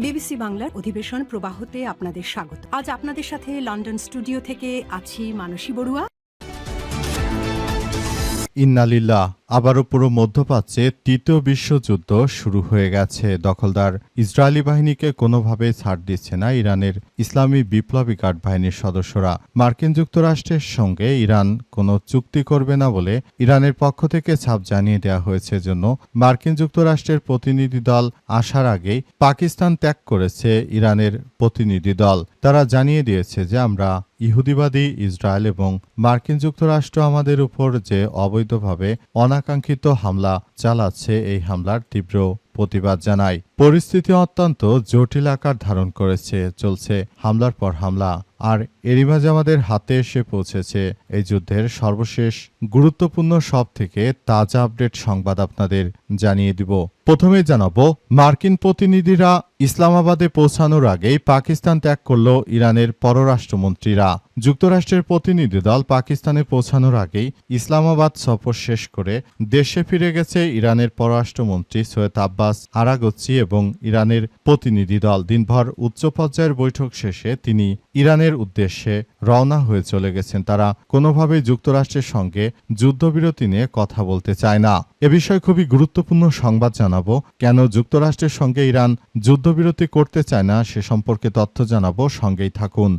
BBC বাংলার অধিবেশন প্রবাহতে আপনাদের স্বাগত। আজ আপনাদের সাথে লন্ডন স্টুডিও থেকে আছি মানসী বড়ুয়া। ইন্নালিল্লাহ, আবারও পুরো মধ্যপ্রাচ্যে তৃতীয় বিশ্বযুদ্ধ শুরু হয়ে গেছে। দখলদার ইসরায়েলি বাহিনীকে কোনোভাবেই ছাড় দিচ্ছে না ইরানের ইসলামী বিপ্লবী গার্ড বাহিনীর সদস্যরা। মার্কিন যুক্তরাষ্ট্রের সঙ্গে ইরান কোনো চুক্তি করবে না বলে ইরানের পক্ষ থেকে ছাপ জানিয়ে দেওয়া হয়েছে। জন্য মার্কিন যুক্তরাষ্ট্রের প্রতিনিধি দল আসার আগেই পাকিস্তান ত্যাগ করেছে ইরানের প্রতিনিধি দল। তারা জানিয়ে দিয়েছে যে আমরা ইহুদিবাদী ইসরায়েল এবং মার্কিন যুক্তরাষ্ট্র আমাদের উপর যে অবৈধভাবে অনাকাঙ্ক্ষিত হামলা চালাচ্ছে, এই হামলার তীব্র প্রতিবাদ জানায়। পরিস্থিতি অত্যন্ত জটিল আকার ধারণ করেছে, চলছে হামলার পর হামলা। আর এরই মাঝে আমাদের হাতে এসে পৌঁছেছে এই যুদ্ধের সর্বশেষ গুরুত্বপূর্ণ সব থেকে তাজা আপডেট সংবাদ আপনাদের জানিয়ে দিব। প্রথমে জানাবো, মার্কিন প্রতিনিধিরা ইসলামাবাদে পৌঁছানোর আগেই পাকিস্তান ত্যাগ করল ইরানের পররাষ্ট্রমন্ত্রীরা। যুক্তরাষ্ট্রের প্রতিনিধি দল পাকিস্তানে পৌঁছানোর আগেই ইসলামাবাদ সফর শেষ করে দেশে ফিরে গেছে ইরানের পররাষ্ট্রমন্ত্রী সৈয়দ আব্বাস আরাগচি এবং ইরানের প্রতিনিধি দল। দিনভর উচ্চ পর্যায়ের বৈঠক শেষে তিনি ইরানের উদ্দেশ্যে রওনা হয়ে চলে গেছেন। তারা কোনোভাবেই যুক্তরাষ্ট্রের সঙ্গে যুদ্ধবিরতি নিয়ে কথা বলতে চায় না। এ বিষয়ে খুবই গুরুত্বপূর্ণ সংবাদ জানাবো। কেন যুক্তরাষ্ট্রের সঙ্গে ইরান যুদ্ধবিরতি করতে চায় না সে সম্পর্কে তথ্য জানাবো, সঙ্গেই থাকুন।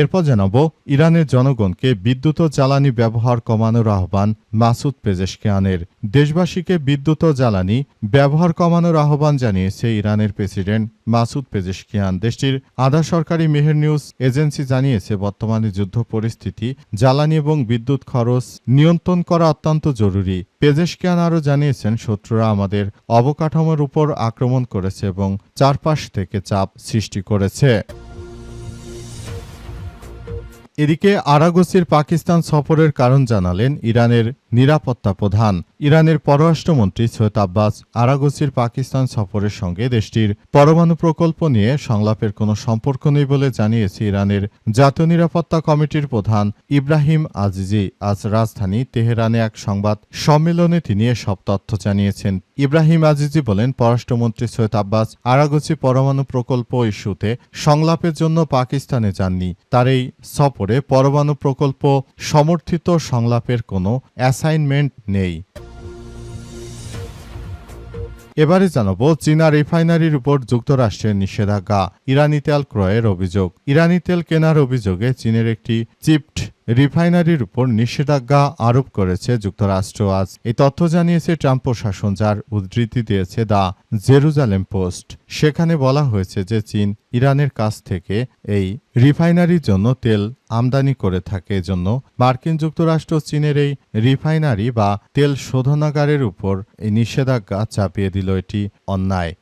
এরপর জানাবো, ইরানের জনগণকে বিদ্যুৎ ও জ্বালানি ব্যবহার কমানোর আহ্বান মাসুদ পেজেশকিয়ানের। দেশবাসীকে বিদ্যুৎ ও জ্বালানি ব্যবহার কমানোর আহ্বান জানিয়েছে ইরানের প্রেসিডেন্ট মাসুদ পেজেশকিয়ান। দেশটির আধা সরকারি মেহের নিউজ এজেন্সি জানিয়েছে, বর্তমানে যুদ্ধ পরিস্থিতি জ্বালানি এবং বিদ্যুৎ খরচ নিয়ন্ত্রণ করা অত্যন্ত জরুরি। পেজেশকিয়ান আরও জানিয়েছেন, শত্রুরা আমাদের অবকাঠামোর উপর আক্রমণ করেছে এবং চারপাশ থেকে চাপ সৃষ্টি করেছে। এদিকে আরাগচির পাকিস্তান সফরের কারণ জানালেন ইরানের নিরাপত্তা প্রধান। ইরানের পররাষ্ট্রমন্ত্রী সৈয়দ আব্বাস আরাগচির পাকিস্তান সফরের সঙ্গে দেশটির পরমাণু প্রকল্প নিয়ে সংলাপের কোনো সম্পর্ক নেই বলে জানিয়েছে ইরানের জাতীয় নিরাপত্তা কমিটির প্রধান ইব্রাহিম আজিজি। আজ রাজধানী তেহরানে এক সংবাদ সম্মেলনে তিনি এসব তথ্য জানিয়েছেন। ইব্রাহিম আজিজি বলেন, পররাষ্ট্রমন্ত্রী সৈয়দ আব্বাস আরাগচি পরমাণু প্রকল্প ইস্যুতে সংলাপের জন্য পাকিস্তানে যাননি। তার এই সফরে পরমাণু প্রকল্প সমর্থিত সংলাপের কোনো অ্যাসাইনমেন্ট নেই। এবারে জানাবো, চীনা রিফাইনারির উপর যুক্তরাষ্ট্রের নিষেধাজ্ঞা। ইরানি তেল ক্রয়ের অভিযোগ। ইরানি তেল কেনার অভিযোগে চীনের একটি চিপড রিফাইনারির উপর নিষেধাজ্ঞা আরোপ করেছে যুক্তরাষ্ট্র। আজ এই তথ্য জানিয়েছে ট্রাম্প প্রশাসন, যার উদ্ধৃতি দিয়েছে দ্য জেরুজালেম পোস্ট। সেখানে বলা হয়েছে যে চীন ইরানের কাছ থেকে এই রিফাইনারির জন্য তেল আমদানি করে থাকে। এজন্য মার্কিন যুক্তরাষ্ট্র চীনের এই রিফাইনারি বা তেল শোধনাগারের উপর এই নিষেধাজ্ঞা চাপিয়ে দিল। এটি অন্যায়।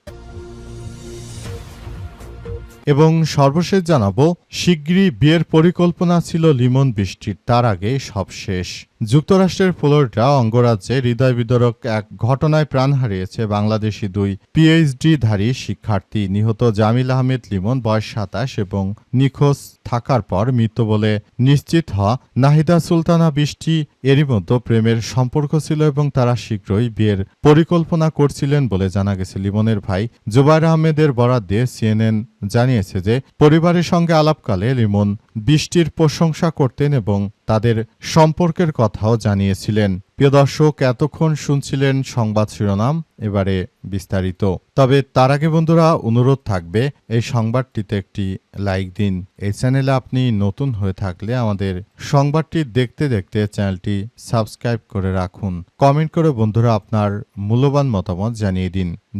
এবং সর্বশেষ জানাবো, শিগগিরই বিয়ের পরিকল্পনা ছিল লিমন বৃষ্টির, তার আগে সব শেষ। যুক্তরাষ্ট্রের ফ্লোরিডা অঙ্গরাজ্যে হৃদয় বিদারক এক ঘটনায় প্রাণ হারিয়েছে বাংলাদেশি দুই পিএইচডিধারী শিক্ষার্থী। নিহত জামিল আহমেদ লিমন বয়স ২৭ এবং নিখোঁজ থাকার পর মৃত্যু বলে নিশ্চিত হওয়া নাহিদা সুলতানা বৃষ্টি। এরই মধ্যে প্রেমের সম্পর্ক ছিল এবং তারা শীঘ্রই বিয়ের পরিকল্পনা করছিলেন বলে জানা গেছে। লিমনের ভাই জুবায়ের আহমেদের বরাত দিয়ে সিএনএন জানিয়েছে যে পরিবারের সঙ্গে আলাপকালে লিমন বৃষ্টির প্রশংসা করতেন এবং তাদের সম্পর্কের কথাও জানিয়েছিলেন। প্রিয় দর্শক, এতক্ষণ শুনছিলেন সংবাদ শিরোনাম, এবারে বিস্তারিত। তবে তার আগে বন্ধুরা, অনুরোধ থাকবে এই সংবাদটিতে একটি লাইক দিন। এই চ্যানেলে আপনি নতুন হয়ে থাকলে আমাদের সংবাদটি দেখতে দেখতে চ্যানেলটি সাবস্ক্রাইব করে রাখুন। কমেন্ট করে বন্ধুরা আপনার মূল্যবান মতামত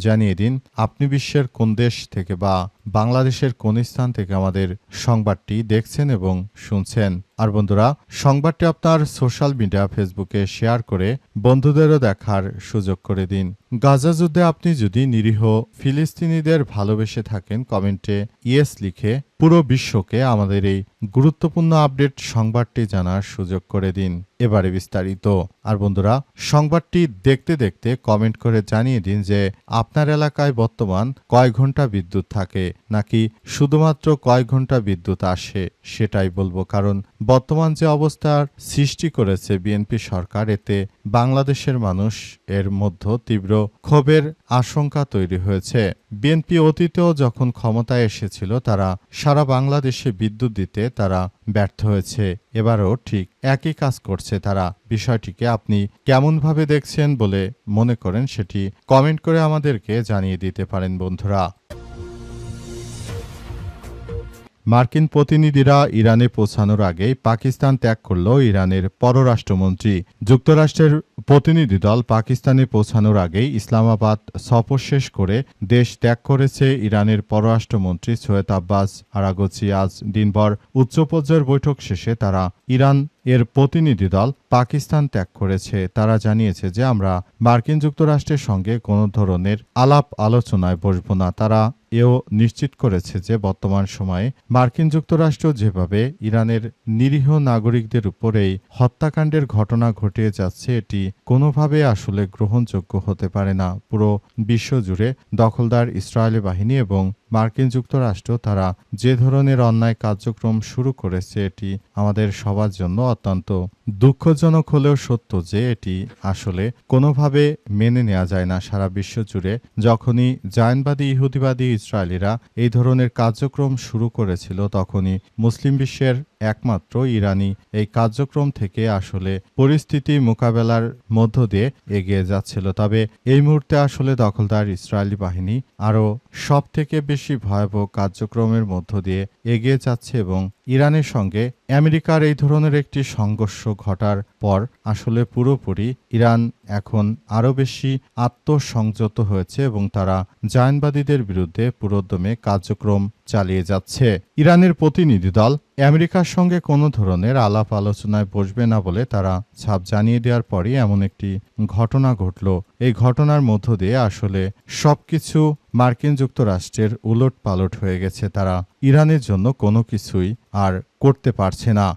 জানিয়ে দিন আপনি বিশ্বের কোন দেশ থেকে বা বাংলাদেশের কোন স্থান থেকে আমাদের সংবাদটি দেখছেন এবং শুনছেন। আর বন্ধুরা, সংবাদটি আপনার সোশ্যাল মিডিয়া ফেসবুকে শেয়ার করে বন্ধুদেরও দেখার সুযোগ করে দিন। গাজা যুদ্ধে আপনি যদি নিরীহ ফিলিস্তিনিদের ভালোবেসে থাকেন, কমেন্টে ইয়েস লিখে পুরো বিশ্বকে আমাদের এই গুরুত্বপূর্ণ আপডেট সংবাদটি জানার সুযোগ করে দিন। এবারে বিস্তারিত। আর বন্ধুরা, সংবাদটি দেখতে দেখতে কমেন্ট করে জানিয়ে দিন যে আপনার এলাকায় বর্তমান কয় ঘন্টা বিদ্যুৎ থাকে, নাকি শুধুমাত্র কয় ঘন্টা বিদ্যুৎ আসে সেটাই বলবো। কারণ বর্তমান যে অবস্থার সৃষ্টি করেছে বিএনপি সরকার, এতে বাংলাদেশের মানুষ এর মধ্যে তীব্র ক্ষোভের আশঙ্কা তৈরি হয়েছে। বিএনপি অতীতেও যখন ক্ষমতায় এসেছিল তারা সারা বাংলাদেশে বিদ্যুৎ দিতে তারা ব্যর্থ হয়েছে, এবারও ঠিক একই কাজ করছে তারা। বিষয়টিকে আপনি কেমনভাবে দেখছেন বলে মনে করেন সেটি কমেন্ট করে আমাদেরকে জানিয়ে দিতে পারেন বন্ধুরা। মার্কিন প্রতিনিধিরা ইরানে পৌঁছানোর আগেই পাকিস্তান ত্যাগ করল ইরানের পররাষ্ট্রমন্ত্রী। যুক্তরাষ্ট্রের প্রতিনিধি দল পাকিস্তানে পৌঁছানোর আগেই ইসলামাবাদ সফর শেষ করে দেশ ত্যাগ করেছে ইরানের পররাষ্ট্রমন্ত্রী সৈয়দ আব্বাস আরাগচি। আজ দিনভর উচ্চ পর্যায়ের বৈঠক শেষে তারা ইরান এর প্রতিনিধি দল পাকিস্তান ত্যাগ করেছে। তারা জানিয়েছে যে আমরা মার্কিন যুক্তরাষ্ট্রের সঙ্গে কোনো ধরনের আলাপ আলোচনায় বসব না। তারা এও নিশ্চিত করেছে যে বর্তমান সময়ে মার্কিন যুক্তরাষ্ট্র যেভাবে ইরানের নিরীহ নাগরিকদের উপর এই হত্যাকাণ্ডের ঘটনা ঘটিয়ে যাচ্ছে এটি কোনোভাবে আসলে গ্রহণযোগ্য হতে পারে না। পুরো বিশ্বজুড়ে দখলদার ইসরায়েলি বাহিনী এবং মার্কিন যুক্তরাষ্ট্র তারা যে ধরনের অন্যায় কার্যক্রম শুরু করেছে এটি আমাদের সবার জন্য অত্যন্ত দুঃখজনক হলেও সত্য যে এটি আসলে কোনোভাবে মেনে নেওয়া যায় না। সারা বিশ্ব জুড়ে যখনই জায়নবাদী ইহুদিবাদী ইসরায়েলিরা এই ধরনের কার্যক্রম শুরু করেছিল তখনই মুসলিম বিশ্বের একমাত্র ইরানি এই কার্যক্রম থেকে আসলে পরিস্থিতি মোকাবেলার মধ্য দিয়ে এগিয়ে যাচ্ছিল। তবে এই মুহূর্তে আসলে দখলদার ইসরায়েলি বাহিনী আরও সব থেকে বেশি ভয়াবহ কার্যক্রমের মধ্য দিয়ে এগিয়ে যাচ্ছে এবং ইরানের সঙ্গে আমেরিকার এই ধরনের একটি সংঘর্ষ ঘটার পর আসলে পুরোপুরি ইরান এখন আরও বেশি আত্মসংযত হয়েছে এবং তারা জায়নবাদীদের বিরুদ্ধে পুরোদমে কার্যক্রম চালিয়ে যাচ্ছে। ইরানের প্রতিনিধি দল আমেরিকার সঙ্গে কোনো ধরনের আলাপ আলোচনায় বসবে না বলে তারা ছাপ জানিয়ে দেওয়ার পরই এমন একটি ঘটনা ঘটল। এই ঘটনার মধ্য দিয়ে আসলে সবকিছু মার্কিন যুক্তরাষ্ট্রের উলট পালট হয়ে গেছে। তারা ইরানের জন্য কোনো কিছুই আর করতে পারছে না।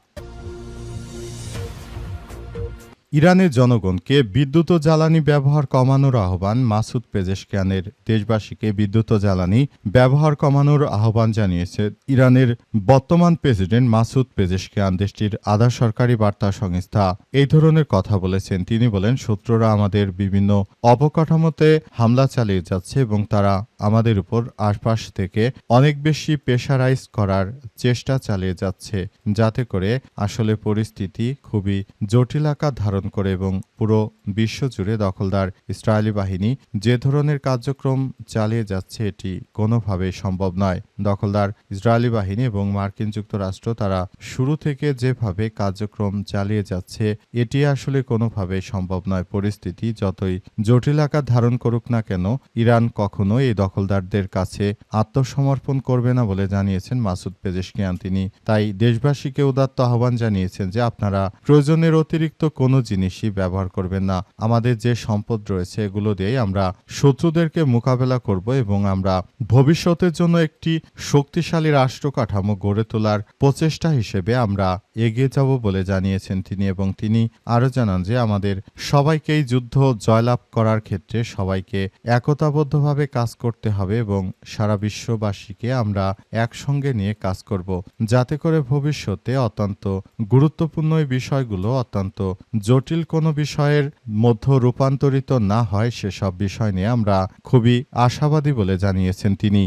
ইরানের জনগণকে বিদ্যুৎ ও জ্বালানি ব্যবহার কমানোর আহ্বান। মাসুদ পেজেশকিয়ানের দেশবাসীকে বিদ্যুৎ ও জ্বালানি ব্যবহার কমানোর আহ্বান জানিয়েছে ইরানের বর্তমান প্রেসিডেন্ট মাসুদ পেজেশকিয়ান। দেশটির আধা সরকারি বার্তা সংস্থা এই ধরনের কথা বলেছেন। তিনি বলেন, শত্রুরা আমাদের বিভিন্ন অবকাঠামোতে হামলা চালিয়ে যাচ্ছে এবং তারা আমাদের উপর আশপাশ থেকে অনেক বেশি প্রেশারাইজ করার চেষ্টা চালিয়ে যাচ্ছে, যাতে করে আসলে পরিস্থিতি খুবই জটিল আকার ধারণ করে এবং পুরো বিশ্বজুড়ে দখলদার ইসরায়েলি বাহিনী যে ধরনের কার্যক্রম চালিয়ে যাচ্ছে এটি কোনোভাবেই সম্ভব নয়। দখলদার ইসরায়েলি বাহিনী এবং মার্কিন যুক্তরাষ্ট্র তারা শুরু থেকে যেভাবে কার্যক্রম চালিয়ে যাচ্ছে এটি আসলে কোনোভাবেই সম্ভব নয়। পরিস্থিতি যতই জটিল আকার ধারণ করুক না কেন ইরান কখনো এই দখলদারদের কাছে আত্মসমর্পণ করবে না বলে জানিয়েছেন মাসুদ পেজেশকিয়ান। তিনি তাই দেশবাসীকে উদাত্ত আহ্বান জানিয়েছেন যে আপনারা প্রয়োজনের অতিরিক্ত কোনো জিনিসই ব্যবহার করবেন না। আমাদের যে সম্পদ রয়েছে এগুলো দিয়ে আমরা শত্রুদেরকে মোকাবেলা করব এবং আমরা ভবিষ্যতের জন্য একটি শক্তিশালী রাষ্ট্র কাঠামো গড়ে তোলার প্রচেষ্টা হিসেবে আমরা এগিয়ে যাব বলে জানিয়েছেন তিনি। এবং তিনি আরও জানান যে আমাদের সবাইকেই যুদ্ধ জয়লাভ করার ক্ষেত্রে সবাইকে একতাবদ্ধভাবে কাজ করতে হবে এবং সারা বিশ্ববাসীকে আমরা একসঙ্গে নিয়ে কাজ করব, যাতে করে ভবিষ্যতে অত্যন্ত গুরুত্বপূর্ণ এই বিষয়গুলো অত্যন্ত জটিল কোনো বিষয়ের মধ্যে রূপান্তরিত না হয় সেসব বিষয় নিয়ে আমরা খুবই আশাবাদী বলে জানিয়েছেন তিনি।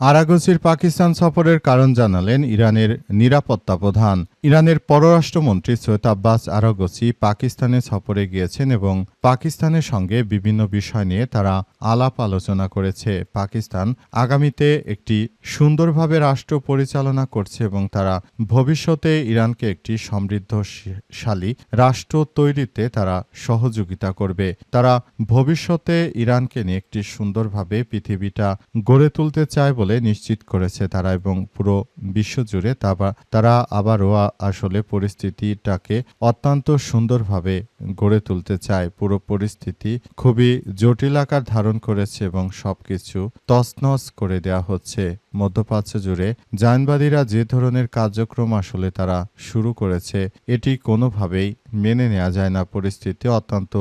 আরাগচির পাকিস্তান সফরের কারণ জানালেন ইরানের নিরাপত্তা প্রধান। ইরানের পররাষ্ট্রমন্ত্রী সৈয়দ আব্বাস আরাগচি পাকিস্তানে সফরে গিয়েছেন এবং পাকিস্তানের সঙ্গে বিভিন্ন বিষয় নিয়ে তারা আলাপ আলোচনা করেছে। পাকিস্তান আগামীতে একটি সুন্দরভাবে রাষ্ট্র পরিচালনা করছে এবং তারা ভবিষ্যতে ইরানকে একটি সমৃদ্ধশালী রাষ্ট্র তৈরিতে তারা সহযোগিতা করবে। তারা ভবিষ্যতে ইরানকে নিয়ে একটি সুন্দরভাবে পৃথিবীটা গড়ে তুলতে চায় বলে নিশ্চিত করেছে তারা এবং পুরো বিশ্বজুড়ে তারা আবারও আসলে পরিস্থিতিটাকে অত্যন্ত সুন্দরভাবে গড়ে তুলতে চায়। পুরো পরিস্থিতি খুবই জটিল আকার ধারণ করেছে এবং সবকিছু তছনছ করে দেওয়া হচ্ছে। মধ্যপ্রাচ্য জুড়ে জায়নবাদীরা যে ধরনের কার্যক্রম আসলে তারা শুরু করেছে এটি কোনোভাবেই মেনে নেওয়া যায় না। পরিস্থিতি অত্যন্ত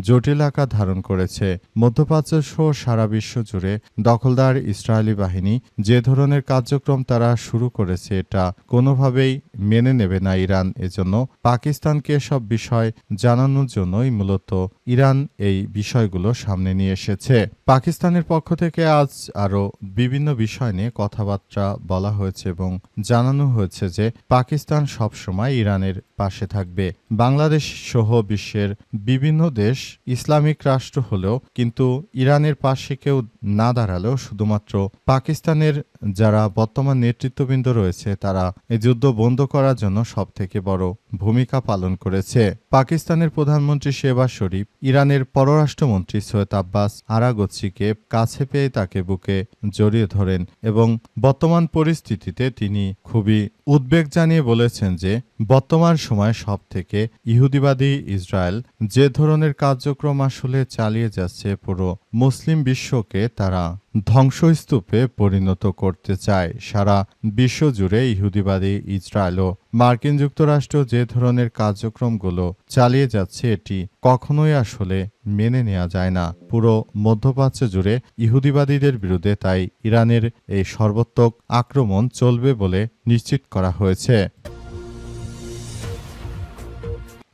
জটিল আকার ধারণ করেছে। মধ্যপ্রাচ্য সহ সারা বিশ্ব জুড়ে দখলদার ইসরায়েলি বাহিনী যে ধরনের কার্যক্রম তারা শুরু করেছে এটা কোনোভাবেই মেনে নেবে না ইরান। এজন্য পাকিস্তানকে সব বিষয় জানানোর জন্যই মূলত ইরান এই বিষয়গুলো সামনে নিয়ে এসেছে। পাকিস্তানের পক্ষ থেকে আজ আরও বিভিন্ন বিষয় নিয়ে কথাবার্তা বলা হয়েছে এবং জানানো হয়েছে যে পাকিস্তান সবসময় ইরানের পাশে থাকবে। বাংলাদেশ সহ বিশ্বের বিভিন্ন দেশ ইসলামিক রাষ্ট্র হলেও কিন্তু ইরানের পাশে কেউ না দাঁড়ালেও শুধুমাত্র পাকিস্তানের যারা বর্তমান নেতৃত্ববৃন্দ রয়েছে তারা এই যুদ্ধ বন্ধ করার জন্য সবথেকে বড় ভূমিকা পালন করেছে। পাকিস্তানের প্রধানমন্ত্রী শেহবাজ শরীফ ইরানের পররাষ্ট্রমন্ত্রী সৈয়দ আব্বাস আরাগচিকে কাছে পেয়ে তাকে বুকে জড়িয়ে ধরেন এবং বর্তমান পরিস্থিতিতে তিনি খুবই উদ্বেগ জানিয়ে বলেছেন যে বর্তমান সময়ে সব থেকে ইহুদিবাদী ইসরায়েল যে ধরনের কার্যক্রম আসলে চালিয়ে যাচ্ছে পুরো মুসলিম বিশ্বকে তারা ধ্বংসস্তূপে পরিণত করতে চায়। সারা বিশ্বজুড়ে ইহুদিবাদী ইসরায়েল ও মার্কিন যুক্তরাষ্ট্র যে ধরনের কার্যক্রমগুলো চালিয়ে যাচ্ছে এটি কখনোই আসলে মেনে নেওয়া যায় না। পুরো মধ্যপ্রাচ্য জুড়ে ইহুদিবাদীদের বিরুদ্ধে তাই ইরানের এই সর্বাত্মক আক্রমণ চলবে বলে নিশ্চিত করা হয়েছে।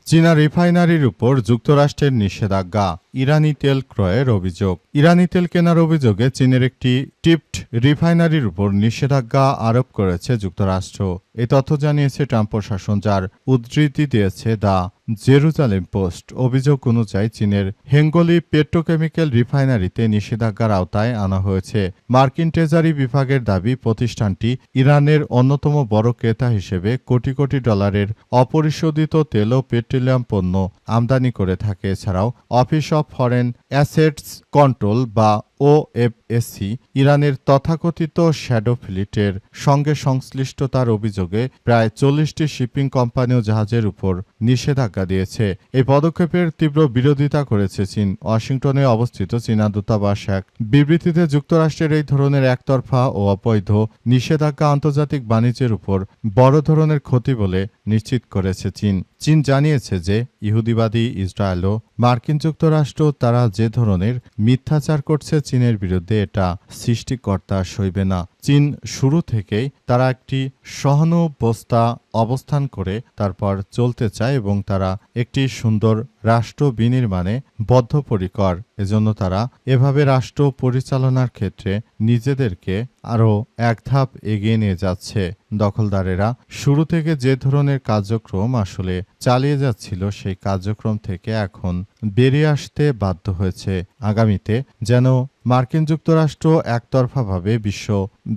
চীনা রিফাইনারির উপর যুক্তরাষ্ট্রের নিষেধাজ্ঞা, ইরানি তেল ক্রয়ের অভিযোগ। ইরানি তেল কেনার অভিযোগে চীনের একটি টিপড রিফাইনারির উপর নিষেধাজ্ঞা আরোপ করেছে যুক্তরাষ্ট্র। এই তথ্য জানিয়েছে ট্রাম্প প্রশাসন, যার উদ্ধৃতি দিয়েছে দ্য জেরুজালেম পোস্ট। অভিযোগ অনুযায়ী চীনের হেঙ্গলি পেট্রোকেমিক্যাল রিফাইনারিতে নিষেধাজ্ঞার আওতায় আনা হয়েছে। মার্কিন ট্রেজারি বিভাগের দাবি, প্রতিষ্ঠানটি ইরানের অন্যতম বড় ক্রেতা হিসেবে কোটি কোটি ডলারের অপরিশোধিত তেল ও পেট্রোলিয়াম পণ্য আমদানি করে থাকে। এছাড়াও office of foreign assets control বা ওএফএসসি ইরানের তথাকথিত শ্যাডো ফ্লিটের সঙ্গে সংশ্লিষ্টতার অভিযোগে প্রায় 40টি শিপিং কোম্পানি ও জাহাজের উপর নিষেধাজ্ঞা দিয়েছে। এই পদক্ষেপের তীব্র বিরোধিতা করেছে চীন। ওয়াশিংটনে অবস্থিত চীনা দূতাবাস এক বিবৃতিতে যুক্তরাষ্ট্রের এই ধরনের একতরফা ও অবৈধ নিষেধাজ্ঞা আন্তর্জাতিক বাণিজ্যের উপর বড় ধরনের ক্ষতি বলে নিশ্চিত করেছে চীন। চীন জানিয়েছে যে ইহুদিবাদী ইসরায়েল ও মার্কিন যুক্তরাষ্ট্র তারা যে ধরনের মিথ্যাচার করছে চীনের বিরুদ্ধে এটা সৃষ্টিকর্তা সইবে না। চীন শুরু থেকেই তারা একটি সহানুভূতি অবস্থান করে তারপর চলতে চায় এবং তারা একটি সুন্দর রাষ্ট্র বিনির্মাণে বদ্ধপরিকর। এজন্য তারা এভাবে রাষ্ট্র পরিচালনার ক্ষেত্রে নিজেদেরকে আরও এক ধাপ এগিয়ে নিয়ে যাচ্ছে। দখলদারেরা শুরু থেকে যে ধরনের কার্যক্রম আসলে চালিয়ে যাচ্ছিল সেই কার্যক্রম থেকে এখন বেরিয়ে আসতে বাধ্য হয়েছে। আগামীতে যেন মার্কিন যুক্তরাষ্ট্র একতরফাভাবে বিশ্ব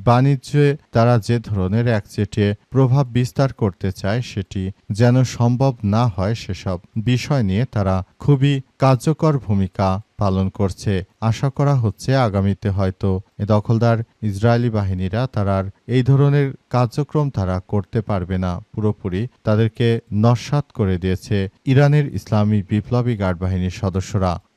বাণিজ্যে তারা যে ধরনের একচেটিয়া প্রভাব বিস্তার করতে চায় সেটি যেন সম্ভব না হয়, সেসব বিষয় নিয়ে তারা খুবই কার্যকর ভূমিকা পালন করছে। আশা করা হচ্ছে আগামীতে হয়তো দখলদার ইসরায়েলি বাহিনীরা তারা এই ধরনের কার্যক্রম তারা করতে পারবে না। পুরোপুরি তাদেরকে নস্যাৎ করে দিয়েছে ইরানের ইসলামী বিপ্লবী গার্ড বাহিনীর সদস্যরা।